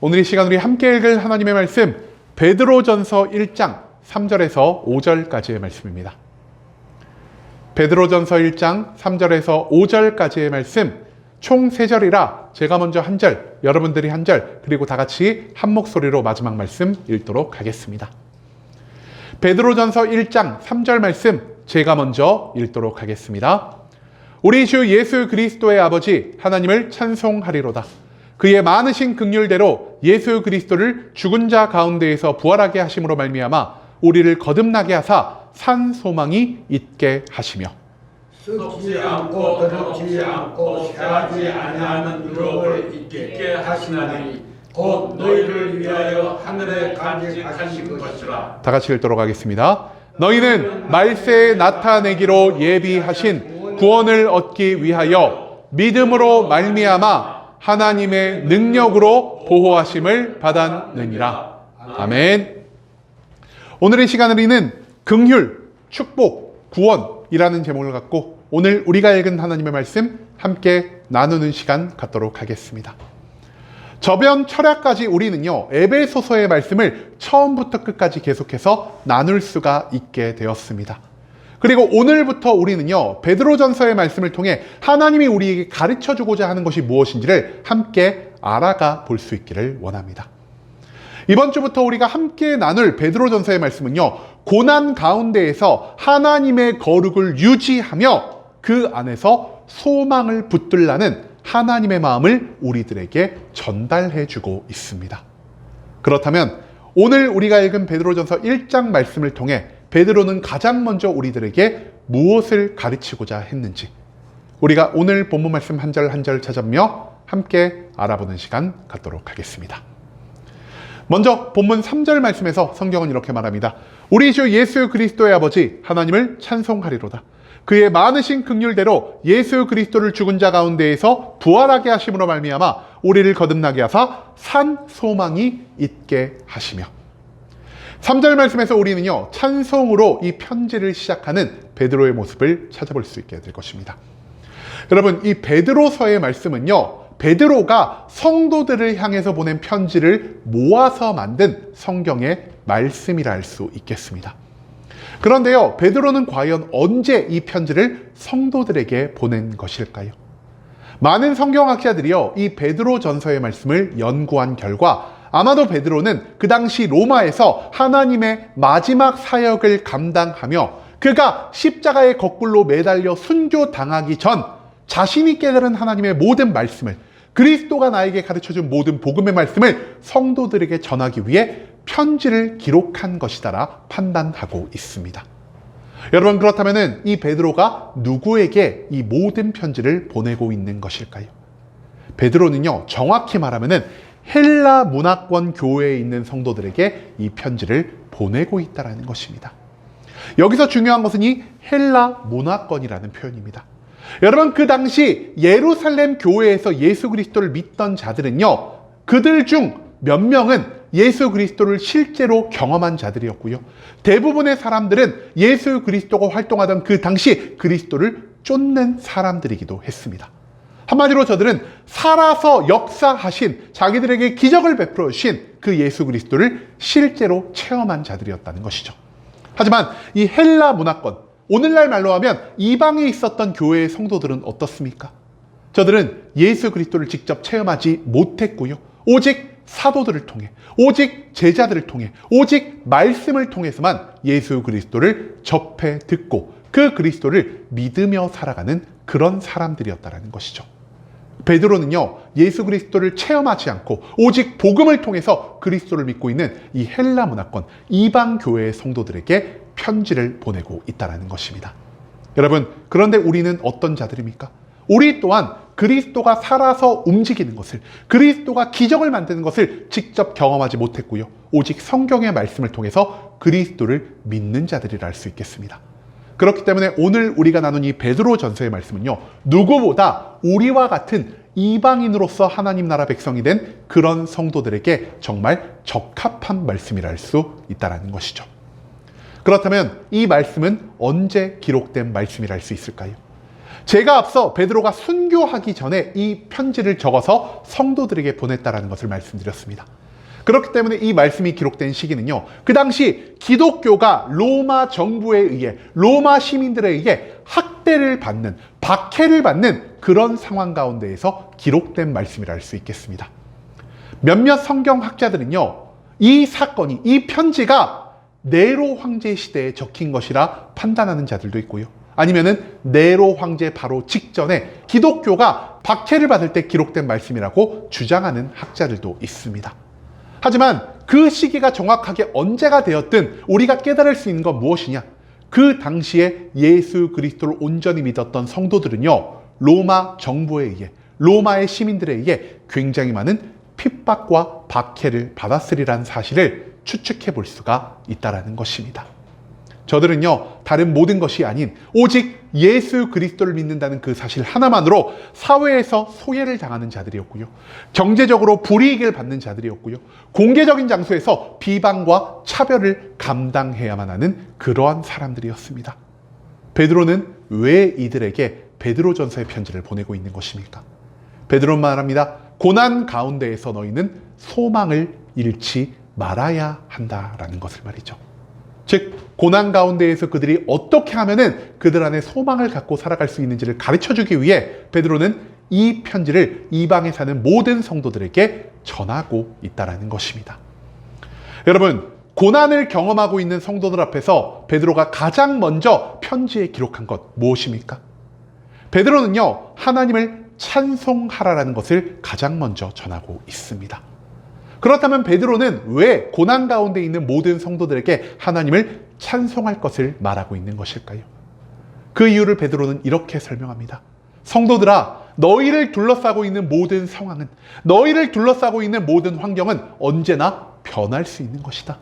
오늘 이 시간 우리 함께 읽을 하나님의 말씀 베드로전서 1장 3절에서 5절까지의 말씀입니다. 베드로전서 1장 3절에서 5절까지의 말씀 총 3절이라 제가 먼저 한 절, 여러분들이 한 절, 그리고 다 같이 한 목소리로 마지막 말씀 읽도록 하겠습니다. 베드로전서 1장 3절 말씀 제가 먼저 읽도록 하겠습니다. 우리 주 예수 그리스도의 아버지 하나님을 찬송하리로다. 그의 많으신 긍휼대로 예수 그리스도를 죽은 자 가운데에서 부활하게 하심으로 말미암아 우리를 거듭나게 하사 산 소망이 있게 하시며 썩지 않고 더럽지 않고 새하지 아니하는 유업을 있게 하시나니 곧 너희를 위하여 하늘에 간직하신 것이라. 다 같이 읽도록 하겠습니다. 너희는 말세에 나타내기로 예비하신 구원을 얻기 위하여 믿음으로 말미암아 하나님의 능력으로 보호하심을 받았느니라. 아멘. 오늘의 시간을 이는 긍휼, 축복, 구원이라는 제목을 갖고 오늘 우리가 읽은 하나님의 말씀 함께 나누는 시간 갖도록 하겠습니다. 저번 철야까지 우리는요, 에베소서의 말씀을 처음부터 끝까지 계속해서 나눌 수가 있게 되었습니다. 그리고 오늘부터 우리는요, 베드로전서의 말씀을 통해 하나님이 우리에게 가르쳐주고자 하는 것이 무엇인지를 함께 알아가 볼 수 있기를 원합니다. 이번 주부터 우리가 함께 나눌 베드로전서의 말씀은요, 고난 가운데에서 하나님의 거룩을 유지하며 그 안에서 소망을 붙들라는 하나님의 마음을 우리들에게 전달해주고 있습니다. 그렇다면 오늘 우리가 읽은 베드로전서 1장 말씀을 통해 베드로는 가장 먼저 우리들에게 무엇을 가르치고자 했는지 우리가 오늘 본문 말씀 한 절 한 절 찾아보며 함께 알아보는 시간 갖도록 하겠습니다. 먼저 본문 3절 말씀에서 성경은 이렇게 말합니다. 우리 주 예수 그리스도의 아버지 하나님을 찬송하리로다. 그의 많으신 긍휼대로 예수 그리스도를 죽은 자 가운데에서 부활하게 하심으로 말미암아 우리를 거듭나게 하사 산 소망이 있게 하시며. 3절 말씀에서 우리는요, 찬송으로 이 편지를 시작하는 베드로의 모습을 찾아볼 수 있게 될 것입니다. 여러분, 이 베드로서의 말씀은요, 베드로가 성도들을 향해서 보낸 편지를 모아서 만든 성경의 말씀이라 할 수 있겠습니다. 그런데요, 베드로는 과연 언제 이 편지를 성도들에게 보낸 것일까요? 많은 성경학자들이요, 이 베드로 전서의 말씀을 연구한 결과 아마도 베드로는 그 당시 로마에서 하나님의 마지막 사역을 감당하며 그가 십자가의 거꿀로 매달려 순교당하기 전 자신이 깨달은 하나님의 모든 말씀을, 그리스도가 나에게 가르쳐준 모든 복음의 말씀을 성도들에게 전하기 위해 편지를 기록한 것이다라 판단하고 있습니다. 여러분, 그렇다면 이 베드로가 누구에게 이 모든 편지를 보내고 있는 것일까요? 베드로는요, 정확히 말하면 헬라 문화권 교회에 있는 성도들에게 이 편지를 보내고 있다는 것입니다. 여기서 중요한 것은 이 헬라 문화권이라는 표현입니다. 여러분, 그 당시 예루살렘 교회에서 예수 그리스도를 믿던 자들은요, 그들 중 몇 명은 예수 그리스도를 실제로 경험한 자들이었고요, 대부분의 사람들은 예수 그리스도가 활동하던 그 당시 그리스도를 쫓는 사람들이기도 했습니다. 한마디로 저들은 살아서 역사하신, 자기들에게 기적을 베풀어 주신 그 예수 그리스도를 실제로 체험한 자들이었다는 것이죠. 하지만 이 헬라 문화권, 오늘날 말로 하면 이방에 있었던 교회의 성도들은 어떻습니까? 저들은 예수 그리스도를 직접 체험하지 못했고요, 오직 사도들을 통해, 오직 제자들을 통해, 오직 말씀을 통해서만 예수 그리스도를 접해 듣고 그 그리스도를 믿으며 살아가는 그런 사람들이었다는 것이죠. 베드로는요, 예수 그리스도를 체험하지 않고 오직 복음을 통해서 그리스도를 믿고 있는 이 헬라 문화권 이방 교회의 성도들에게 편지를 보내고 있다는 것입니다. 여러분, 그런데 우리는 어떤 자들입니까? 우리 또한 그리스도가 살아서 움직이는 것을, 그리스도가 기적을 만드는 것을 직접 경험하지 못했고요, 오직 성경의 말씀을 통해서 그리스도를 믿는 자들이라 할 수 있겠습니다. 그렇기 때문에 오늘 우리가 나눈 이 베드로 전서의 말씀은요, 누구보다 우리와 같은 이방인으로서 하나님 나라 백성이 된 그런 성도들에게 정말 적합한 말씀이라 할 수 있다는 것이죠. 그렇다면 이 말씀은 언제 기록된 말씀이라 할 수 있을까요? 제가 앞서 베드로가 순교하기 전에 이 편지를 적어서 성도들에게 보냈다라는 것을 말씀드렸습니다. 그렇기 때문에 이 말씀이 기록된 시기는요, 그 당시 기독교가 로마 정부에 의해, 로마 시민들에 의해 학대를 받는, 박해를 받는 그런 상황 가운데에서 기록된 말씀이라 할 수 있겠습니다. 몇몇 성경학자들은요, 이 사건이, 이 편지가 네로 황제 시대에 적힌 것이라 판단하는 자들도 있고요. 아니면은 네로 황제 바로 직전에 기독교가 박해를 받을 때 기록된 말씀이라고 주장하는 학자들도 있습니다. 하지만 그 시기가 정확하게 언제가 되었든 우리가 깨달을 수 있는 건 무엇이냐? 그 당시에 예수 그리스도를 온전히 믿었던 성도들은요, 로마 정부에 의해, 로마의 시민들에 의해 굉장히 많은 핍박과 박해를 받았으리라는 사실을 추측해 볼 수가 있다는 것입니다. 저들은요, 다른 모든 것이 아닌 오직 예수 그리스도를 믿는다는 그 사실 하나만으로 사회에서 소외를 당하는 자들이었고요. 경제적으로 불이익을 받는 자들이었고요. 공개적인 장소에서 비방과 차별을 감당해야만 하는 그러한 사람들이었습니다. 베드로는 왜 이들에게 베드로전서의 편지를 보내고 있는 것입니까? 베드로는 말합니다. 고난 가운데에서 너희는 소망을 잃지 말아야 한다라는 것을 말이죠. 즉, 고난 가운데에서 그들이 어떻게 하면은 그들 안에 소망을 갖고 살아갈 수 있는지를 가르쳐주기 위해 베드로는 이 편지를 이방에 사는 모든 성도들에게 전하고 있다는 것입니다. 여러분, 고난을 경험하고 있는 성도들 앞에서 베드로가 가장 먼저 편지에 기록한 것 무엇입니까? 베드로는요, 하나님을 찬송하라라는 것을 가장 먼저 전하고 있습니다. 그렇다면 베드로는 왜 고난 가운데 있는 모든 성도들에게 하나님을 찬송할 것을 말하고 있는 것일까요? 그 이유를 베드로는 이렇게 설명합니다. 성도들아, 너희를 둘러싸고 있는 모든 상황은, 너희를 둘러싸고 있는 모든 환경은 언제나 변할 수 있는 것이다.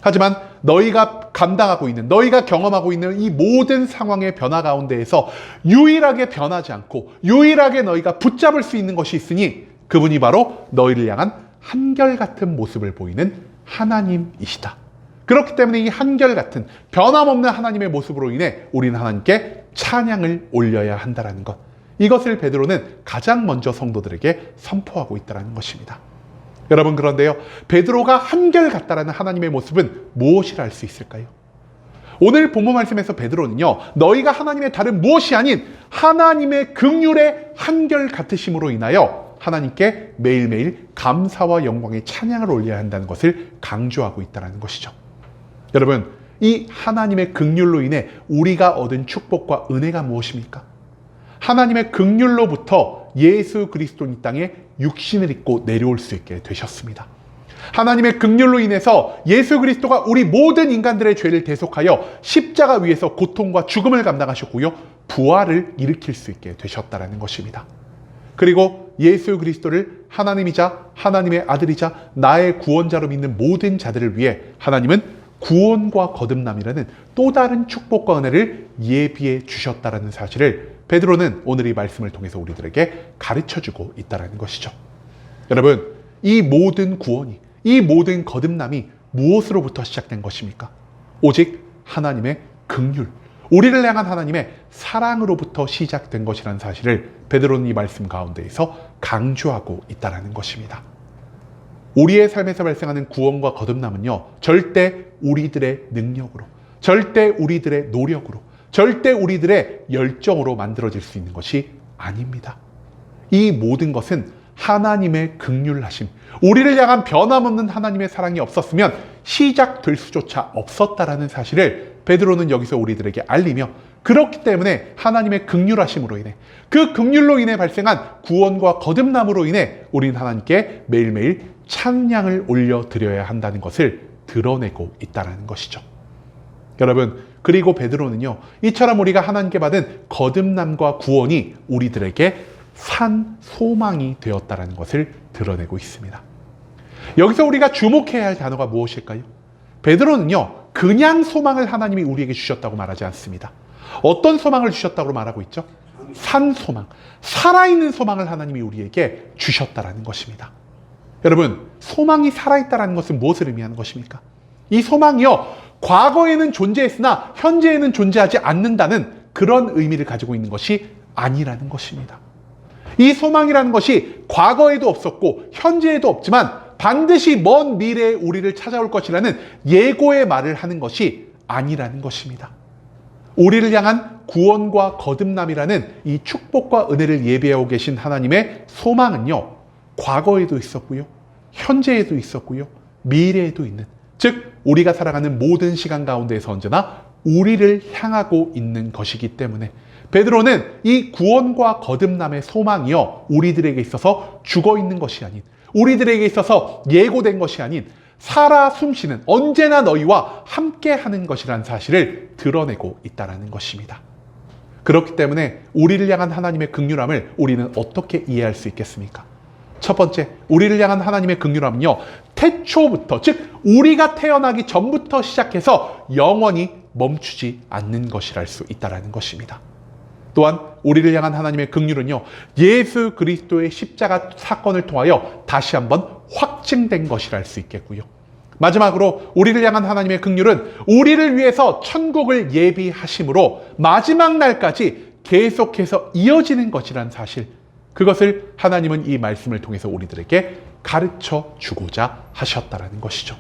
하지만 너희가 감당하고 있는, 너희가 경험하고 있는 이 모든 상황의 변화 가운데에서 유일하게 변하지 않고 유일하게 너희가 붙잡을 수 있는 것이 있으니 그분이 바로 너희를 향한 한결같은 모습을 보이는 하나님이시다. 그렇기 때문에 이 한결같은 변함없는 하나님의 모습으로 인해 우리는 하나님께 찬양을 올려야 한다는 것, 이것을 베드로는 가장 먼저 성도들에게 선포하고 있다는 것입니다. 여러분, 그런데요, 베드로가 한결같다라는 하나님의 모습은 무엇이라 할 수 있을까요? 오늘 본문 말씀에서 베드로는요, 너희가 하나님의 다른 무엇이 아닌 하나님의 긍휼의 한결같으심으로 인하여 하나님께 매일매일 감사와 영광의 찬양을 올려야 한다는 것을 강조하고 있다는 것이죠. 여러분, 이 하나님의 긍휼로 인해 우리가 얻은 축복과 은혜가 무엇입니까? 하나님의 긍휼로부터 예수 그리스도는 이 땅에 육신을 입고 내려올 수 있게 되셨습니다. 하나님의 긍휼로 인해서 예수 그리스도가 우리 모든 인간들의 죄를 대속하여 십자가 위에서 고통과 죽음을 감당하셨고요, 부활을 일으킬 수 있게 되셨다는 것입니다. 그리고 예수 그리스도를 하나님이자 하나님의 아들이자 나의 구원자로 믿는 모든 자들을 위해 하나님은 구원과 거듭남이라는 또 다른 축복과 은혜를 예비해 주셨다는 사실을 베드로는 오늘 이 말씀을 통해서 우리들에게 가르쳐주고 있다는 것이죠. 여러분, 이 모든 구원이, 이 모든 거듭남이 무엇으로부터 시작된 것입니까? 오직 하나님의 긍휼, 우리를 향한 하나님의 사랑으로부터 시작된 것이라는 사실을 베드로는 이 말씀 가운데에서 강조하고 있다는 것입니다. 우리의 삶에서 발생하는 구원과 거듭남은요, 절대 우리들의 능력으로, 절대 우리들의 노력으로, 절대 우리들의 열정으로 만들어질 수 있는 것이 아닙니다. 이 모든 것은 하나님의 긍휼하심, 우리를 향한 변함없는 하나님의 사랑이 없었으면 시작될 수조차 없었다라는 사실을 베드로는 여기서 우리들에게 알리며, 그렇기 때문에 하나님의 긍휼하심으로 인해, 그 긍휼로 인해 발생한 구원과 거듭남으로 인해 우리는 하나님께 매일매일 찬양을 올려드려야 한다는 것을 드러내고 있다는 것이죠. 여러분, 그리고 베드로는요, 이처럼 우리가 하나님께 받은 거듭남과 구원이 우리들에게 산 소망이 되었다는 것을 드러내고 있습니다. 여기서 우리가 주목해야 할 단어가 무엇일까요? 베드로는요, 그냥 소망을 하나님이 우리에게 주셨다고 말하지 않습니다. 어떤 소망을 주셨다고 말하고 있죠? 산 소망, 살아있는 소망을 하나님이 우리에게 주셨다는 것입니다. 여러분, 소망이 살아있다는 것은 무엇을 의미하는 것입니까? 이 소망이요, 과거에는 존재했으나 현재에는 존재하지 않는다는 그런 의미를 가지고 있는 것이 아니라는 것입니다. 이 소망이라는 것이 과거에도 없었고 현재에도 없지만 반드시 먼 미래에 우리를 찾아올 것이라는 예고의 말을 하는 것이 아니라는 것입니다. 우리를 향한 구원과 거듭남이라는 이 축복과 은혜를 예비하고 계신 하나님의 소망은요, 과거에도 있었고요, 현재에도 있었고요, 미래에도 있는, 즉 우리가 살아가는 모든 시간 가운데에서 언제나 우리를 향하고 있는 것이기 때문에 베드로는 이 구원과 거듭남의 소망이요, 우리들에게 있어서 죽어있는 것이 아닌, 우리들에게 있어서 예고된 것이 아닌 살아 숨쉬는, 언제나 너희와 함께하는 것이라는 사실을 드러내고 있다는 것입니다. 그렇기 때문에 우리를 향한 하나님의 긍휼함을 우리는 어떻게 이해할 수 있겠습니까? 첫 번째, 우리를 향한 하나님의 긍휼함은요, 태초부터, 즉 우리가 태어나기 전부터 시작해서 영원히 멈추지 않는 것이랄 수 있다는 것입니다. 또한 우리를 향한 하나님의 긍휼은요, 예수 그리스도의 십자가 사건을 통하여 다시 한번 확증된 것이랄 수 있겠고요. 마지막으로 우리를 향한 하나님의 긍휼은 우리를 위해서 천국을 예비하심으로 마지막 날까지 계속해서 이어지는 것이란 사실, 그것을 하나님은 이 말씀을 통해서 우리들에게 가르쳐 주고자 하셨다라는 것이죠.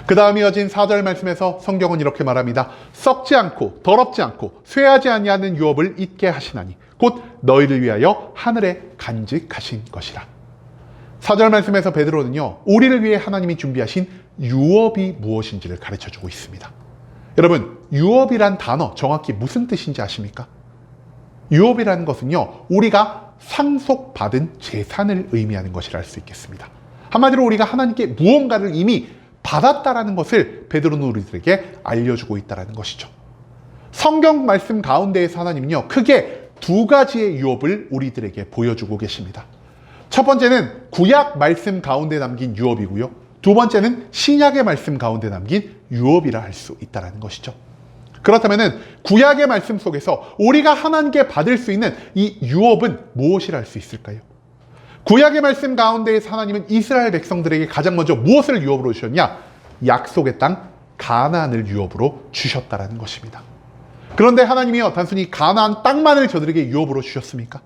그 다음 이어진 4절 말씀에서 성경은 이렇게 말합니다. 썩지 않고 더럽지 않고 쇠하지 아니하는 유업을 잊게 하시나니 곧 너희를 위하여 하늘에 간직하신 것이라. 4절 말씀에서 베드로는요, 우리를 위해 하나님이 준비하신 유업이 무엇인지를 가르쳐주고 있습니다. 여러분, 유업이란 단어 정확히 무슨 뜻인지 아십니까? 유업이라는 것은요, 우리가 상속받은 재산을 의미하는 것이라 할 수 있겠습니다. 한마디로 우리가 하나님께 무언가를 이미 받았다라는 것을 베드로는 우리들에게 알려주고 있다는 것이죠. 성경 말씀 가운데에서 하나님은요, 크게 두 가지의 유업을 우리들에게 보여주고 계십니다. 첫 번째는 구약 말씀 가운데 담긴 유업이고요, 두 번째는 신약의 말씀 가운데 담긴 유업이라 할 수 있다는 것이죠. 그렇다면 구약의 말씀 속에서 우리가 하나님께 받을 수 있는 이 유업은 무엇이라 할 수 있을까요? 구약의 말씀 가운데에서 하나님은 이스라엘 백성들에게 가장 먼저 무엇을 유업으로 주셨냐? 약속의 땅 가나안을 유업으로 주셨다는 것입니다. 그런데 하나님이요, 단순히 가나안 땅만을 저들에게 유업으로 주셨습니까?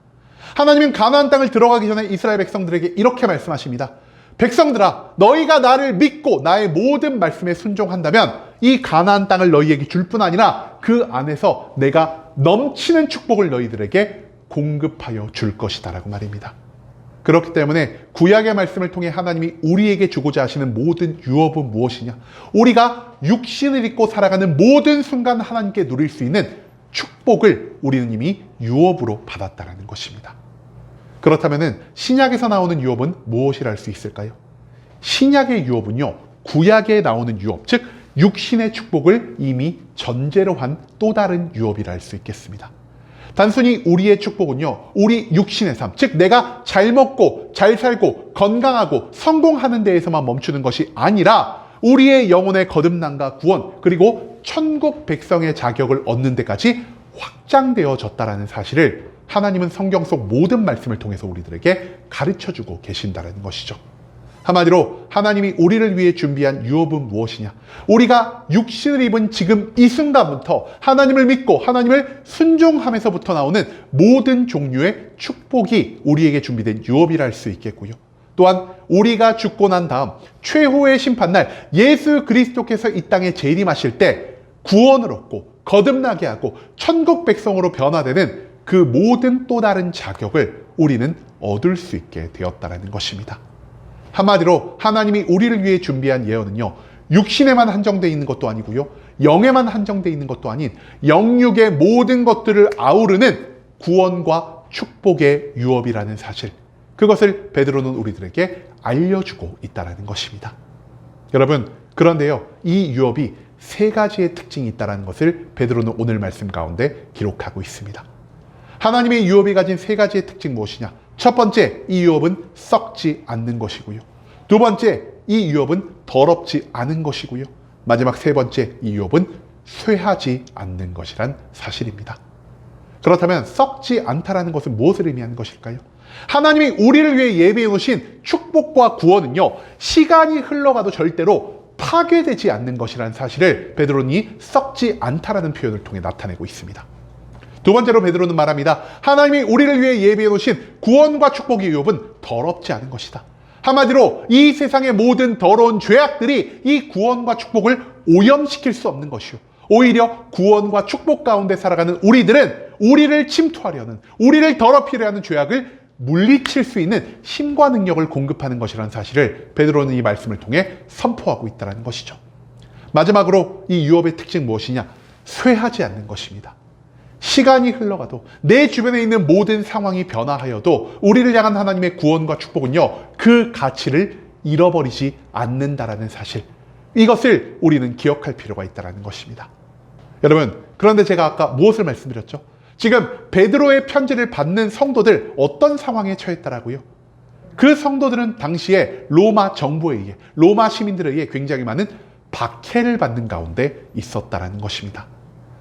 하나님은 가나안 땅을 들어가기 전에 이스라엘 백성들에게 이렇게 말씀하십니다. 백성들아, 너희가 나를 믿고 나의 모든 말씀에 순종한다면 이 가나안 땅을 너희에게 줄 뿐 아니라 그 안에서 내가 넘치는 축복을 너희들에게 공급하여 줄 것이다 라고 말입니다. 그렇기 때문에 구약의 말씀을 통해 하나님이 우리에게 주고자 하시는 모든 유업은 무엇이냐? 우리가 육신을 입고 살아가는 모든 순간 하나님께 누릴 수 있는 축복을 우리는 이미 유업으로 받았다는 것입니다. 그렇다면 신약에서 나오는 유업은 무엇이라 할 수 있을까요? 신약의 유업은요, 구약에 나오는 유업, 즉 육신의 축복을 이미 전제로 한 또 다른 유업이라 할 수 있겠습니다. 단순히 우리의 축복은요, 우리 육신의 삶, 즉 내가 잘 먹고 잘 살고 건강하고 성공하는 데에서만 멈추는 것이 아니라 우리의 영혼의 거듭남과 구원, 그리고 천국 백성의 자격을 얻는 데까지 확장되어졌다는 사실을 하나님은 성경 속 모든 말씀을 통해서 우리들에게 가르쳐주고 계신다는 것이죠. 한마디로 하나님이 우리를 위해 준비한 유업은 무엇이냐? 우리가 육신을 입은 지금 이 순간부터 하나님을 믿고 하나님을 순종하면서부터 나오는 모든 종류의 축복이 우리에게 준비된 유업이라 할 수 있겠고요. 또한 우리가 죽고 난 다음 최후의 심판날 예수 그리스도께서 이 땅에 재림하실 때 구원을 얻고 거듭나게 하고 천국 백성으로 변화되는 그 모든 또 다른 자격을 우리는 얻을 수 있게 되었다는 것입니다. 한마디로 하나님이 우리를 위해 준비한 예언은요, 육신에만 한정되어 있는 것도 아니고요, 영에만 한정되어 있는 것도 아닌 영육의 모든 것들을 아우르는 구원과 축복의 유업이라는 사실, 그것을 베드로는 우리들에게 알려주고 있다는 것입니다. 여러분, 그런데요, 이 유업이 세 가지의 특징이 있다는 것을 베드로는 오늘 말씀 가운데 기록하고 있습니다. 하나님의 유업이 가진 세 가지의 특징 무엇이냐? 첫 번째, 이 유업은 썩지 않는 것이고요. 두 번째, 이 유업은 더럽지 않은 것이고요. 마지막 세 번째, 이 유업은 쇠하지 않는 것이란 사실입니다. 그렇다면 썩지 않다라는 것은 무엇을 의미하는 것일까요? 하나님이 우리를 위해 예비해 놓으신 축복과 구원은요, 시간이 흘러가도 절대로 파괴되지 않는 것이라는 사실을 베드로는 썩지 않다라는 표현을 통해 나타내고 있습니다. 두 번째로 베드로는 말합니다. 하나님이 우리를 위해 예비해 놓으신 구원과 축복의 유업은 더럽지 않은 것이다. 한마디로 이 세상의 모든 더러운 죄악들이 이 구원과 축복을 오염시킬 수 없는 것이요, 오히려 구원과 축복 가운데 살아가는 우리들은 우리를 침투하려는, 우리를 더럽히려 하는 죄악을 물리칠 수 있는 힘과 능력을 공급하는 것이라는 사실을 베드로는 이 말씀을 통해 선포하고 있다는 것이죠. 마지막으로 이 유업의 특징 무엇이냐? 쇠하지 않는 것입니다. 시간이 흘러가도 내 주변에 있는 모든 상황이 변화하여도 우리를 향한 하나님의 구원과 축복은요, 그 가치를 잃어버리지 않는다라는 사실, 이것을 우리는 기억할 필요가 있다는 것입니다. 여러분, 그런데 제가 아까 무엇을 말씀드렸죠? 지금 베드로의 편지를 받는 성도들 어떤 상황에 처했다라고요? 그 성도들은 당시에 로마 정부에 의해, 로마 시민들에 의해 굉장히 많은 박해를 받는 가운데 있었다라는 것입니다.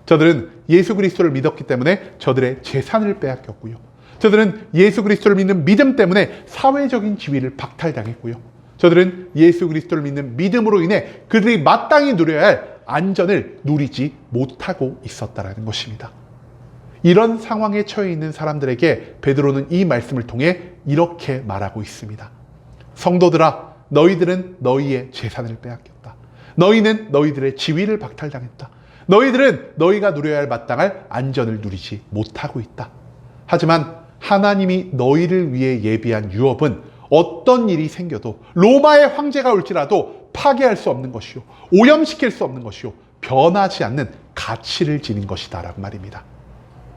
저들은 예수 그리스도를 믿었기 때문에 저들의 재산을 빼앗겼고요. 저들은 예수 그리스도를 믿는 믿음 때문에 사회적인 지위를 박탈당했고요. 저들은 예수 그리스도를 믿는 믿음으로 인해 그들이 마땅히 누려야 할 안전을 누리지 못하고 있었다라는 것입니다. 이런 상황에 처해 있는 사람들에게 베드로는 이 말씀을 통해 이렇게 말하고 있습니다. 성도들아, 너희들은 너희의 재산을 빼앗겼다. 너희는 너희들의 지위를 박탈당했다. 너희들은 너희가 누려야 할 마땅할 안전을 누리지 못하고 있다. 하지만 하나님이 너희를 위해 예비한 유업은 어떤 일이 생겨도, 로마의 황제가 올지라도 파괴할 수 없는 것이요, 오염시킬 수 없는 것이요, 변하지 않는 가치를 지닌 것이다 라고 말입니다.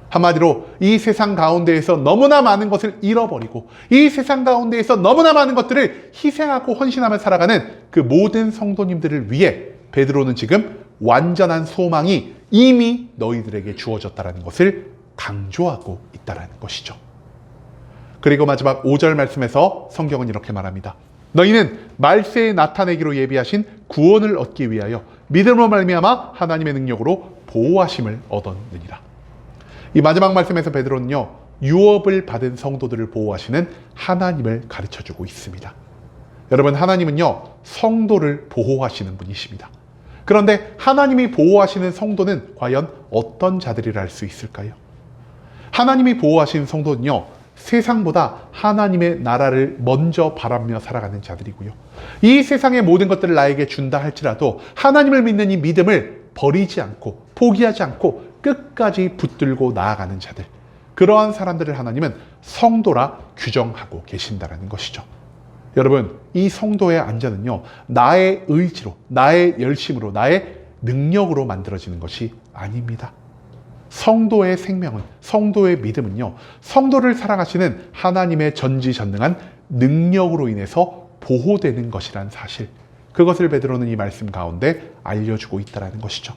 한마디로 이 세상 가운데에서 너무나 많은 것을 잃어버리고 이 세상 가운데에서 너무나 많은 것들을 희생하고 헌신하며 살아가는 그 모든 성도님들을 위해 베드로는 지금 완전한 소망이 이미 너희들에게 주어졌다는 것을 강조하고 있다는 것이죠. 그리고 마지막 5절 말씀에서 성경은 이렇게 말합니다. 너희는 말세에 나타내기로 예비하신 구원을 얻기 위하여 믿음으로 말미암아 하나님의 능력으로 보호하심을 얻었느니라. 이 마지막 말씀에서 베드로는요, 유업을 받은 성도들을 보호하시는 하나님을 가르쳐주고 있습니다. 여러분, 하나님은요, 성도를 보호하시는 분이십니다. 그런데 하나님이 보호하시는 성도는 과연 어떤 자들이라 할 수 있을까요? 하나님이 보호하시는 성도는요, 세상보다 하나님의 나라를 먼저 바라며 살아가는 자들이고요. 이 세상의 모든 것들을 나에게 준다 할지라도 하나님을 믿는 이 믿음을 버리지 않고 포기하지 않고 끝까지 붙들고 나아가는 자들, 그러한 사람들을 하나님은 성도라 규정하고 계신다는 것이죠. 여러분, 이 성도의 안전은요, 나의 의지로, 나의 열심으로, 나의 능력으로 만들어지는 것이 아닙니다. 성도의 생명은, 성도의 믿음은요, 성도를 사랑하시는 하나님의 전지전능한 능력으로 인해서 보호되는 것이란 사실, 그것을 베드로는 이 말씀 가운데 알려주고 있다는 것이죠.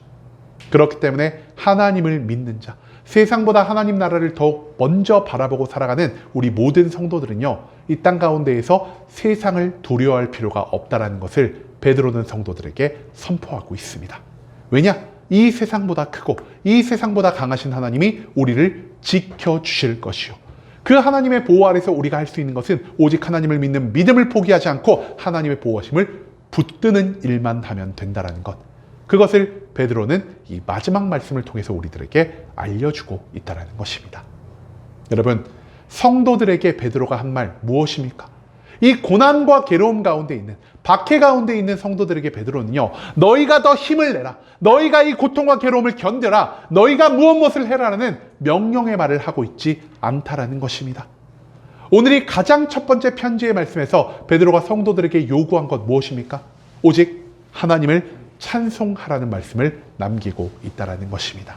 그렇기 때문에 하나님을 믿는 자, 세상보다 하나님 나라를 더욱 먼저 바라보고 살아가는 우리 모든 성도들은요, 이 땅 가운데에서 세상을 두려워할 필요가 없다는 것을 베드로는 성도들에게 선포하고 있습니다. 왜냐? 이 세상보다 크고 이 세상보다 강하신 하나님이 우리를 지켜주실 것이요, 그 하나님의 보호 아래서 우리가 할 수 있는 것은 오직 하나님을 믿는 믿음을 포기하지 않고 하나님의 보호하심을 붙드는 일만 하면 된다는 것, 그것을 베드로는 이 마지막 말씀을 통해서 우리들에게 알려주고 있다는 것입니다. 여러분, 성도들에게 베드로가 한 말 무엇입니까? 이 고난과 괴로움 가운데 있는, 박해 가운데 있는 성도들에게 베드로는요, 너희가 더 힘을 내라, 너희가 이 고통과 괴로움을 견뎌라, 너희가 무엇을 해라라는 명령의 말을 하고 있지 않다라는 것입니다. 오늘이 가장 첫 번째 편지의 말씀에서 베드로가 성도들에게 요구한 것 무엇입니까? 오직 하나님을 찬송하라는 말씀을 남기고 있다는 것입니다.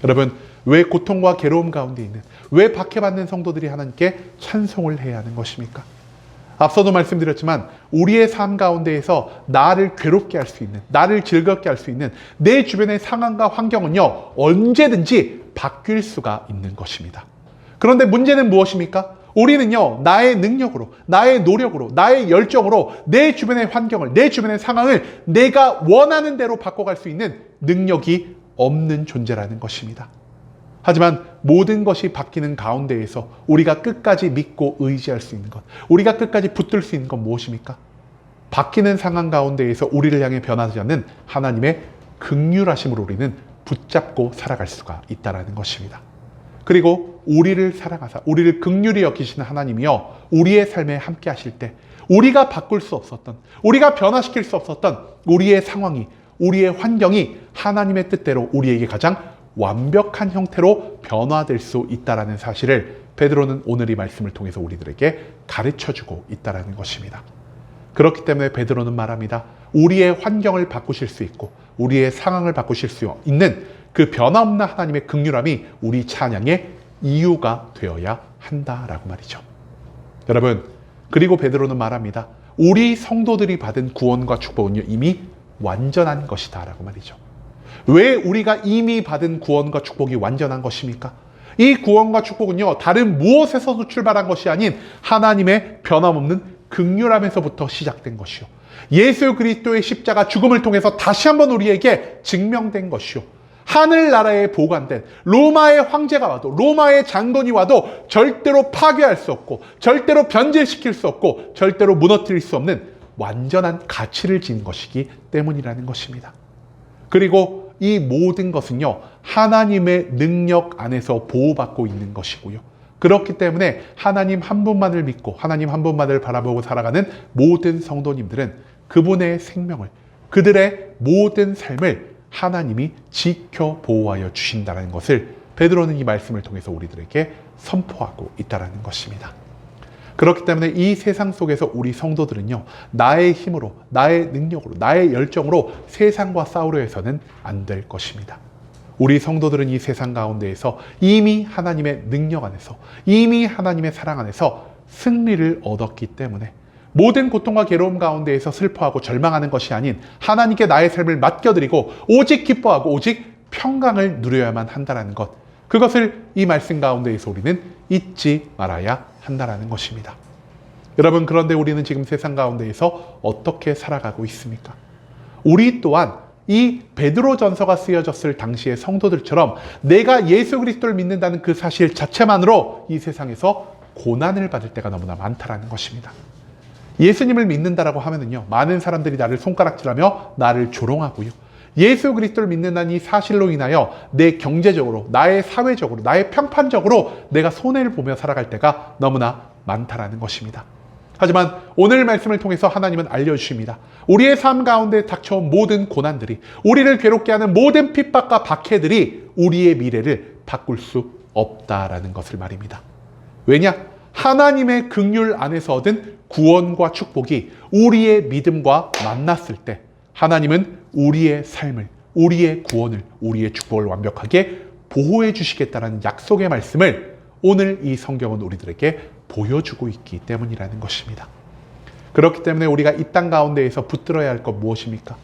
여러분, 왜 고통과 괴로움 가운데 있는, 왜 박해받는 성도들이 하나님께 찬송을 해야 하는 것입니까? 앞서도 말씀드렸지만 우리의 삶 가운데에서 나를 괴롭게 할 수 있는, 나를 즐겁게 할 수 있는 내 주변의 상황과 환경은요, 언제든지 바뀔 수가 있는 것입니다. 그런데 문제는 무엇입니까? 우리는요, 나의 능력으로, 나의 노력으로, 나의 열정으로 내 주변의 환경을, 내 주변의 상황을 내가 원하는 대로 바꿔갈 수 있는 능력이 없는 존재라는 것입니다. 하지만 모든 것이 바뀌는 가운데에서 우리가 끝까지 믿고 의지할 수 있는 것, 우리가 끝까지 붙들 수 있는 건 무엇입니까? 바뀌는 상황 가운데에서 우리를 향해 변하지 않는 하나님의 긍휼하심으로 우리는 붙잡고 살아갈 수가 있다는 것입니다. 그리고 우리를 사랑하사 우리를 긍휼히 여기시는 하나님이여 우리의 삶에 함께 하실 때 우리가 바꿀 수 없었던, 우리가 변화시킬 수 없었던 우리의 상황이, 우리의 환경이 하나님의 뜻대로 우리에게 가장 완벽한 형태로 변화될 수 있다는 사실을 베드로는 오늘 이 말씀을 통해서 우리들에게 가르쳐주고 있다는 것입니다. 그렇기 때문에 베드로는 말합니다. 우리의 환경을 바꾸실 수 있고 우리의 상황을 바꾸실 수 있는 그 변함없는 하나님의 긍휼함이 우리 찬양의 이유가 되어야 한다라고 말이죠. 여러분, 그리고 베드로는 말합니다. 우리 성도들이 받은 구원과 축복은요 이미 완전한 것이다 라고 말이죠. 왜 우리가 이미 받은 구원과 축복이 완전한 것입니까? 이 구원과 축복은요 다른 무엇에서도 출발한 것이 아닌 하나님의 변함없는 긍휼함에서부터 시작된 것이요, 예수 그리스도의 십자가 죽음을 통해서 다시 한번 우리에게 증명된 것이요, 하늘나라에 보관된 로마의 황제가 와도, 로마의 장군이 와도 절대로 파괴할 수 없고 절대로 변질시킬 수 없고 절대로 무너뜨릴 수 없는 완전한 가치를 지닌 것이기 때문이라는 것입니다. 그리고 이 모든 것은요 하나님의 능력 안에서 보호받고 있는 것이고요, 그렇기 때문에 하나님 한 분만을 믿고 하나님 한 분만을 바라보고 살아가는 모든 성도님들은 그분의 생명을, 그들의 모든 삶을 하나님이 지켜 보호하여 주신다는 것을 베드로는 이 말씀을 통해서 우리들에게 선포하고 있다는 것입니다. 그렇기 때문에 이 세상 속에서 우리 성도들은요 나의 힘으로, 나의 능력으로, 나의 열정으로 세상과 싸우려 해서는 안 될 것입니다. 우리 성도들은 이 세상 가운데에서 이미 하나님의 능력 안에서, 이미 하나님의 사랑 안에서 승리를 얻었기 때문에 모든 고통과 괴로움 가운데에서 슬퍼하고 절망하는 것이 아닌 하나님께 나의 삶을 맡겨드리고 오직 기뻐하고 오직 평강을 누려야만 한다는 것, 그것을 이 말씀 가운데에서 우리는 잊지 말아야 한다는 것입니다. 여러분, 그런데 우리는 지금 세상 가운데에서 어떻게 살아가고 있습니까? 우리 또한 이 베드로전서가 쓰여졌을 당시의 성도들처럼 내가 예수 그리스도를 믿는다는 그 사실 자체만으로 이 세상에서 고난을 받을 때가 너무나 많다라는 것입니다. 예수님을 믿는다라고 하면은요 많은 사람들이 나를 손가락질하며 나를 조롱하고요, 예수 그리스도를 믿는다는 이 사실로 인하여 내 경제적으로, 나의 사회적으로, 나의 평판적으로 내가 손해를 보며 살아갈 때가 너무나 많다라는 것입니다. 하지만 오늘 말씀을 통해서 하나님은 알려주십니다. 우리의 삶 가운데 닥쳐온 모든 고난들이, 우리를 괴롭게 하는 모든 핍박과 박해들이 우리의 미래를 바꿀 수 없다라는 것을 말입니다. 왜냐? 하나님의 긍휼 안에서 얻은 구원과 축복이 우리의 믿음과 만났을 때 하나님은 우리의 삶을, 우리의 구원을, 우리의 축복을 완벽하게 보호해 주시겠다는 약속의 말씀을 오늘 이 성경은 우리들에게 보여주고 있기 때문이라는 것입니다. 그렇기 때문에 우리가 이 땅 가운데에서 붙들어야 할 것 무엇입니까?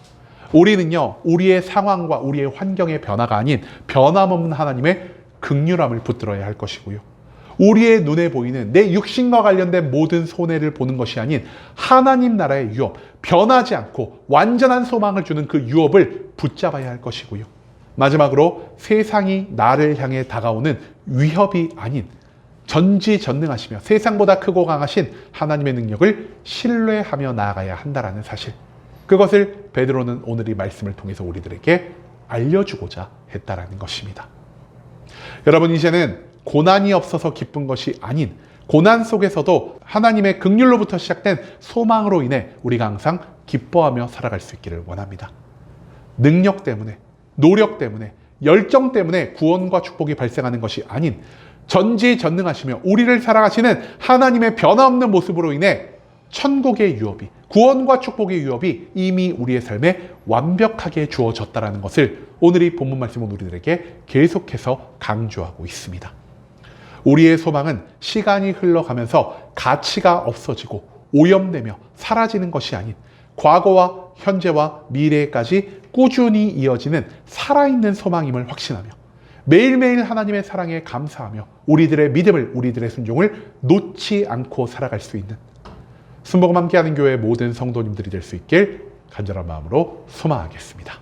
우리는요 우리의 상황과 우리의 환경의 변화가 아닌 변함없는 하나님의 긍휼함을 붙들어야 할 것이고요, 우리의 눈에 보이는 내 육신과 관련된 모든 손해를 보는 것이 아닌 하나님 나라의 유업, 변하지 않고 완전한 소망을 주는 그 유업을 붙잡아야 할 것이고요, 마지막으로 세상이 나를 향해 다가오는 위협이 아닌 전지전능하시며 세상보다 크고 강하신 하나님의 능력을 신뢰하며 나아가야 한다는 사실, 그것을 베드로는 오늘 이 말씀을 통해서 우리들에게 알려주고자 했다라는 것입니다. 여러분, 이제는 고난이 없어서 기쁜 것이 아닌 고난 속에서도 하나님의 긍휼로부터 시작된 소망으로 인해 우리가 항상 기뻐하며 살아갈 수 있기를 원합니다. 능력 때문에, 노력 때문에, 열정 때문에 구원과 축복이 발생하는 것이 아닌 전지전능하시며 우리를 사랑하시는 하나님의 변화없는 모습으로 인해 천국의 유업이, 구원과 축복의 유업이 이미 우리의 삶에 완벽하게 주어졌다는 것을 오늘 이 본문 말씀은 우리들에게 계속해서 강조하고 있습니다. 우리의 소망은 시간이 흘러가면서 가치가 없어지고 오염되며 사라지는 것이 아닌 과거와 현재와 미래까지 꾸준히 이어지는 살아있는 소망임을 확신하며 매일매일 하나님의 사랑에 감사하며 우리들의 믿음을, 우리들의 순종을 놓지 않고 살아갈 수 있는 순복음 함께하는 교회의 모든 성도님들이 될 수 있길 간절한 마음으로 소망하겠습니다.